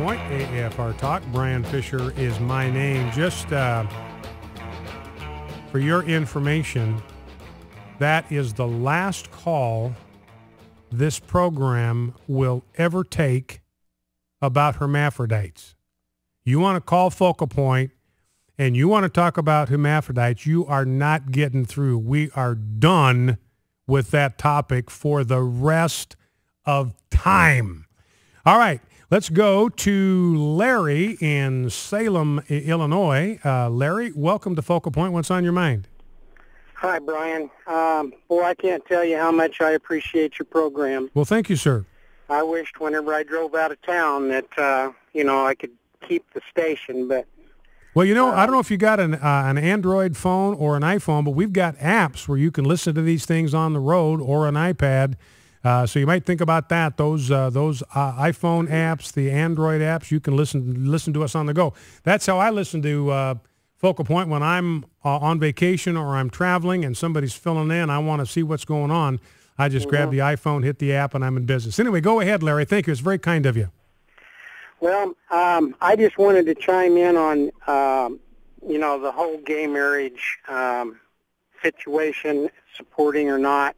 Point, AFR Talk. Brian Fisher is my name. Just for your information, that is the last call this program will ever take about hermaphrodites. You want to call Focal Point and you want to talk about hermaphrodites, you are not getting through. We are done with that topic for the rest of time. All right, let's go to Larry in Salem, Illinois. Larry, welcome to Focal Point. What's on your mind? Hi, Brian. Boy, I can't tell you how much I appreciate your program. Well, thank you, sir. I wished whenever I drove out of town that, I could keep the station, but... Well, I don't know if you got an Android phone or an iPhone, but we've got apps where you can listen to these things on the road or an iPad. So you might think about that. Those iPhone apps, the Android apps, you can listen to us on the go. That's how I listen to Focal Point when I'm on vacation or I'm traveling and somebody's filling in. I want to see what's going on. I just grab the iPhone, hit the app, and I'm in business. Anyway, go ahead, Larry. Thank you. It's very kind of you. Well, I just wanted to chime in on, the whole gay marriage situation, supporting or not.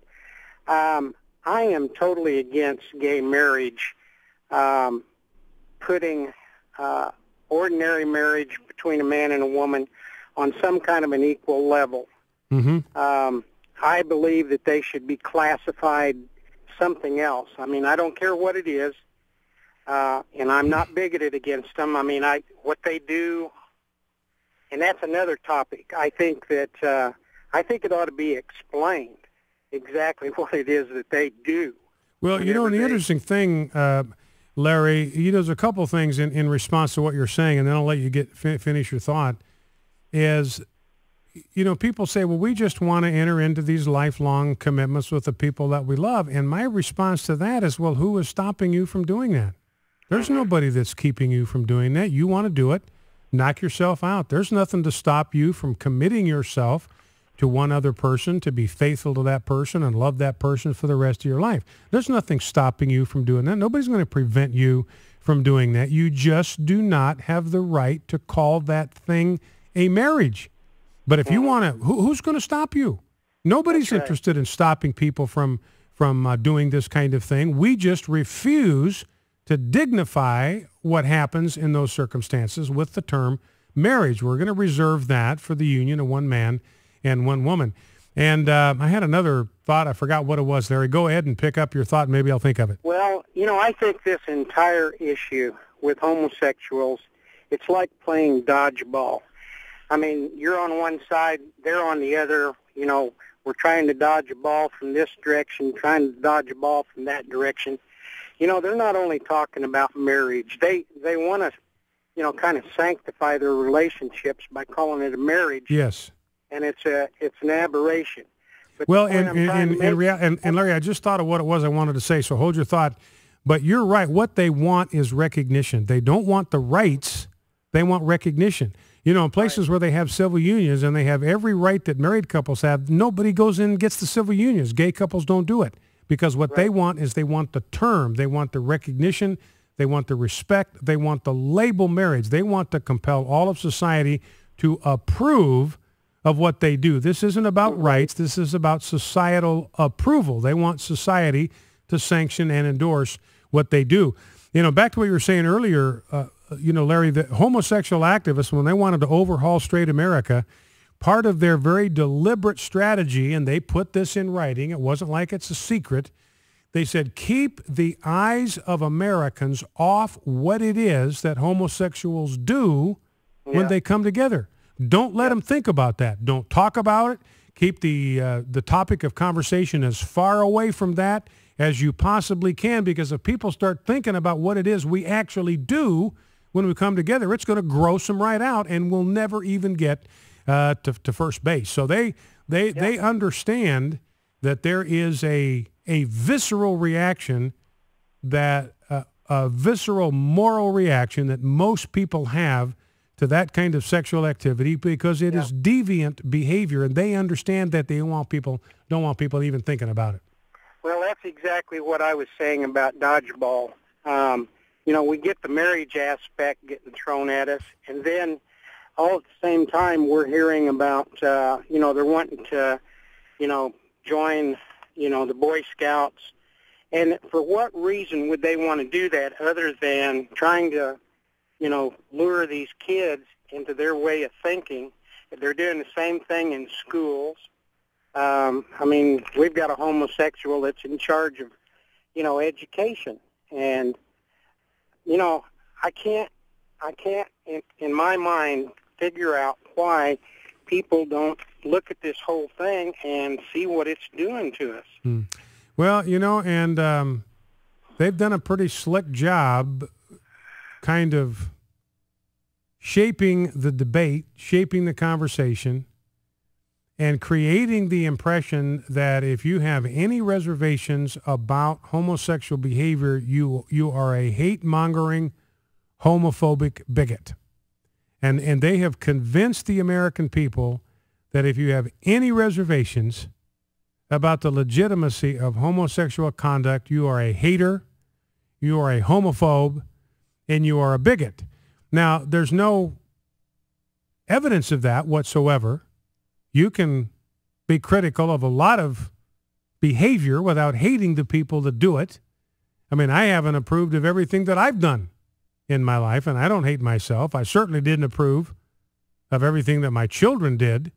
I am totally against gay marriage, putting ordinary marriage between a man and a woman on some kind of an equal level. Mm-hmm. I believe that they should be classified something else. I mean, I don't care what it is. And I'm not bigoted against them. I mean, what they do, and that's another topic. I think that it ought to be explained exactly what it is that they do. Well, the interesting thing, Larry, there's a couple things in response to what you're saying, and then I'll let you finish your thought, is, people say, well, we just want to enter into these lifelong commitments with the people that we love. And my response to that is, well, who is stopping you from doing that? There's nobody that's keeping you from doing that. You want to do it, knock yourself out. There's nothing to stop you from committing yourself to one other person, to be faithful to that person and love that person for the rest of your life. There's nothing stopping you from doing that. Nobody's going to prevent you from doing that. You just do not have the right to call that thing a marriage. But if you want to, who's going to stop you? Nobody's interested in stopping people from doing this kind of thing. We just refuse to dignify what happens in those circumstances with the term marriage. We're going to reserve that for the union of one man and one woman. And I had another thought. I forgot what it was, Larry. Go ahead and pick up your thought. Maybe I'll think of it. Well, I think this entire issue with homosexuals, it's like playing dodgeball. I mean, you're on one side, they're on the other. We're trying to dodge a ball from this direction, trying to dodge a ball from that direction. They're not only talking about marriage. They want to, kind of sanctify their relationships by calling it a marriage. Yes. And it's an aberration. But well, and Larry, I just thought of what it was I wanted to say, so hold your thought. But you're right. What they want is recognition. They don't want the rights. They want recognition. In places where they have civil unions and they have every right that married couples have, nobody goes in and gets the civil unions. Gay couples don't do it. Because what they want is they want the term, they want the recognition, they want the respect, they want the label marriage. They want to compel all of society to approve of what they do. This isn't about rights. This is about societal approval. They want society to sanction and endorse what they do. Back to what you were saying earlier, Larry, the homosexual activists, when they wanted to overhaul straight America, part of their very deliberate strategy, and they put this in writing, it wasn't like it's a secret, they said, keep the eyes of Americans off what it is that homosexuals do when they come together. Don't let them think about that. Don't talk about it. Keep the topic of conversation as far away from that as you possibly can, because if people start thinking about what it is we actually do when we come together, it's going to gross them right out, and we'll never even get to first base. So they understand that there is a visceral reaction, that a visceral moral reaction that most people have to that kind of sexual activity, because it is deviant behavior, and they understand that they don't want people even thinking about it. Well, that's exactly what I was saying about dodgeball. we get the marriage aspect getting thrown at us, and then all at the same time we're hearing about, they're wanting to, join, the Boy Scouts. And for what reason would they want to do that other than trying to, lure these kids into their way of thinking? They're doing the same thing in schools. We've got a homosexual that's in charge of, education. And, I can't, in my mind, figure out why people don't look at this whole thing and see what it's doing to us. Well, and they've done a pretty slick job kind of shaping the debate, shaping the conversation, and creating the impression that if you have any reservations about homosexual behavior, you are a hate-mongering, homophobic bigot. And they have convinced the American people that if you have any reservations about the legitimacy of homosexual conduct, you are a hater, you are a homophobe, and you are a bigot. Now, there's no evidence of that whatsoever. You can be critical of a lot of behavior without hating the people that do it. I haven't approved of everything that I've done in my life, and I don't hate myself. I certainly didn't approve of everything that my children did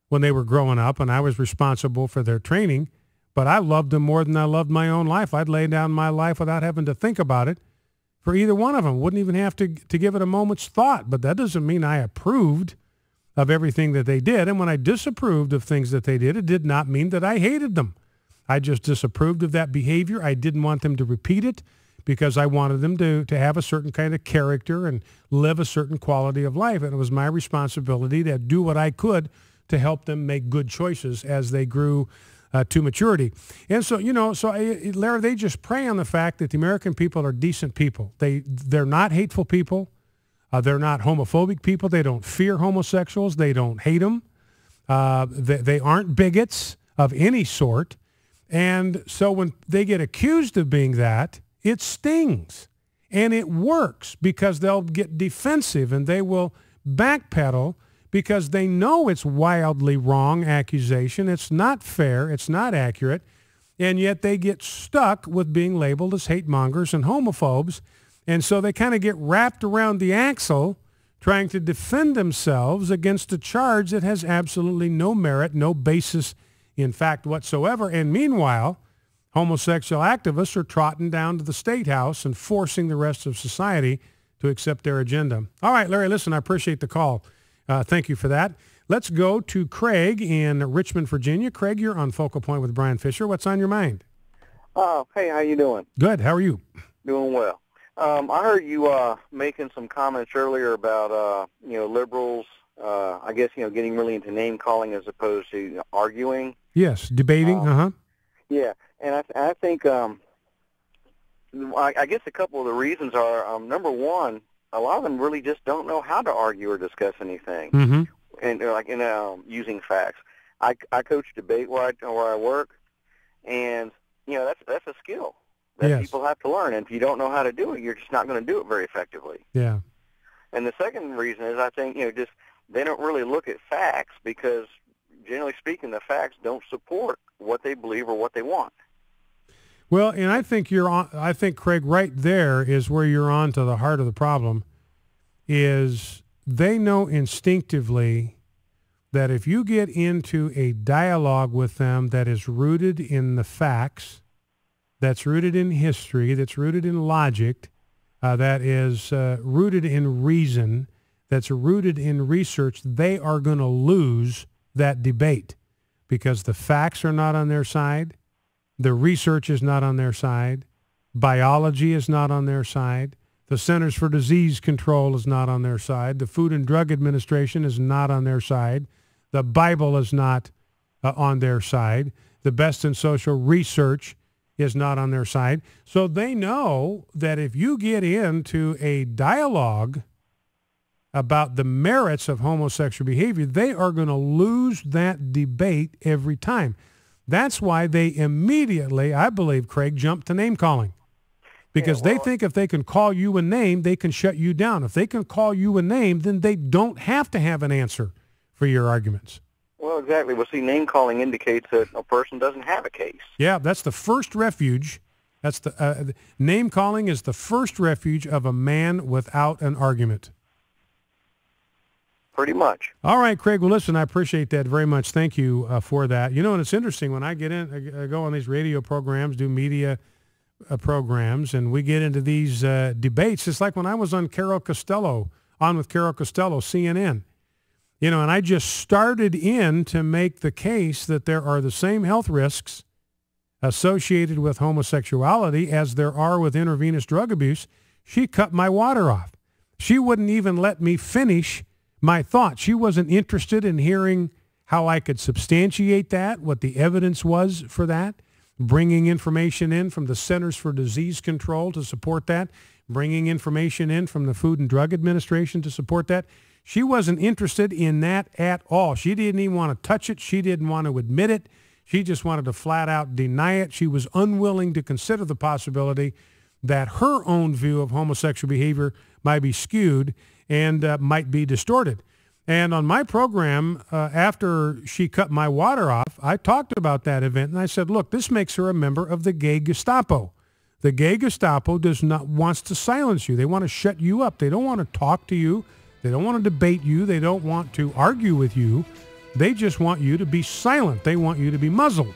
when they were growing up, and I was responsible for their training, but I loved them more than I loved my own life. I'd lay down my life without having to think about it for either one of them. Wouldn't even have to give it a moment's thought, but that doesn't mean I approved of everything that they did. And when I disapproved of things that they did, it did not mean that I hated them. I just disapproved of that behavior. I didn't want them to repeat it because I wanted them to have a certain kind of character and live a certain quality of life. And it was my responsibility to do what I could to help them make good choices as they grew to maturity. And so, Larry, they just prey on the fact that the American people are decent people. They're not hateful people. They're not homophobic people. They don't fear homosexuals. They don't hate them. They aren't bigots of any sort. And so when they get accused of being that, it stings. And it works because they'll get defensive and they will backpedal because they know it's wildly wrong accusation. It's not fair. It's not accurate. And yet they get stuck with being labeled as hate mongers and homophobes. And so they kind of get wrapped around the axle trying to defend themselves against a charge that has absolutely no merit, no basis in fact whatsoever. And meanwhile, homosexual activists are trotting down to the State House and forcing the rest of society to accept their agenda. All right, Larry, listen, I appreciate the call. Thank you for that. Let's go to Craig in Richmond, Virginia. Craig, you're on Focal Point with Brian Fisher. What's on your mind? Hey, how you doing? Good. How are you? Doing well. I heard you making some comments earlier about, liberals, I guess, getting really into name-calling as opposed to arguing. Yes, debating, Yeah, and I think, I guess a couple of the reasons are, number one, a lot of them really just don't know how to argue or discuss anything, and using facts. I coach debate where I work, and that's a skill that people have to learn. And if you don't know how to do it, you're just not going to do it very effectively. Yeah. And the second reason is I think just they don't really look at facts because generally speaking, the facts don't support what they believe or what they want. Well, and I think Craig, right there is where you're on to the heart of the problem, is they know instinctively that if you get into a dialogue with them that is rooted in the facts, that's rooted in history, that's rooted in logic, that is rooted in reason, that's rooted in research, they are going to lose that debate because the facts are not on their side. The research is not on their side. Biology is not on their side. The Centers for Disease Control is not on their side. The Food and Drug Administration is not on their side. The Bible is not on their side. The best in social research is not on their side. So they know that if you get into a dialogue about the merits of homosexual behavior, they are going to lose that debate every time. That's why they immediately, I believe, Craig, jumped to name-calling. because they think if they can call you a name, they can shut you down. If they can call you a name, then they don't have to have an answer for your arguments. Well, exactly. Well, see, name calling indicates that a person doesn't have a case. Yeah, that's the first refuge. That's the name calling is the first refuge of a man without an argument. Pretty much. All right, Craig. Well, listen, I appreciate that very much. Thank you for that. You know, and it's interesting when I go on these radio programs, do media programs, and we get into these debates. It's like when I was on with Carol Costello, CNN. You know, and I just started in to make the case that there are the same health risks associated with homosexuality as there are with intravenous drug abuse. She cut my water off. She wouldn't even let me finish my thought. She wasn't interested in hearing how I could substantiate that, what the evidence was for that, bringing information in from the Centers for Disease Control to support that, bringing information in from the Food and Drug Administration to support that. She wasn't interested in that at all. She didn't even want to touch it. She didn't want to admit it. She just wanted to flat out deny it. She was unwilling to consider the possibility that her own view of homosexual behavior might be skewed and might be distorted. And on my program, after she cut my water off, I talked about that event, and I said, look, this makes her a member of the gay Gestapo. The gay Gestapo wants to silence you. They want to shut you up. They don't want to talk to you. They don't want to debate you. They don't want to argue with you. They just want you to be silent. They want you to be muzzled.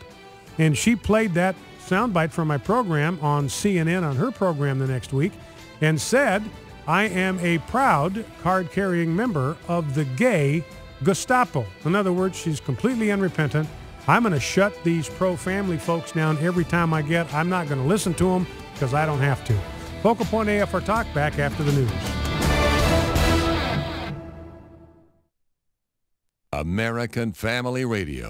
And she played that soundbite from my program on CNN on her program the next week and said, I am a proud card-carrying member of the gay Gestapo. In other words, she's completely unrepentant. I'm going to shut these pro-family folks down every time I get. I'm not going to listen to them because I don't have to. Focal Point AFR Talk back after the news. American Family Radio.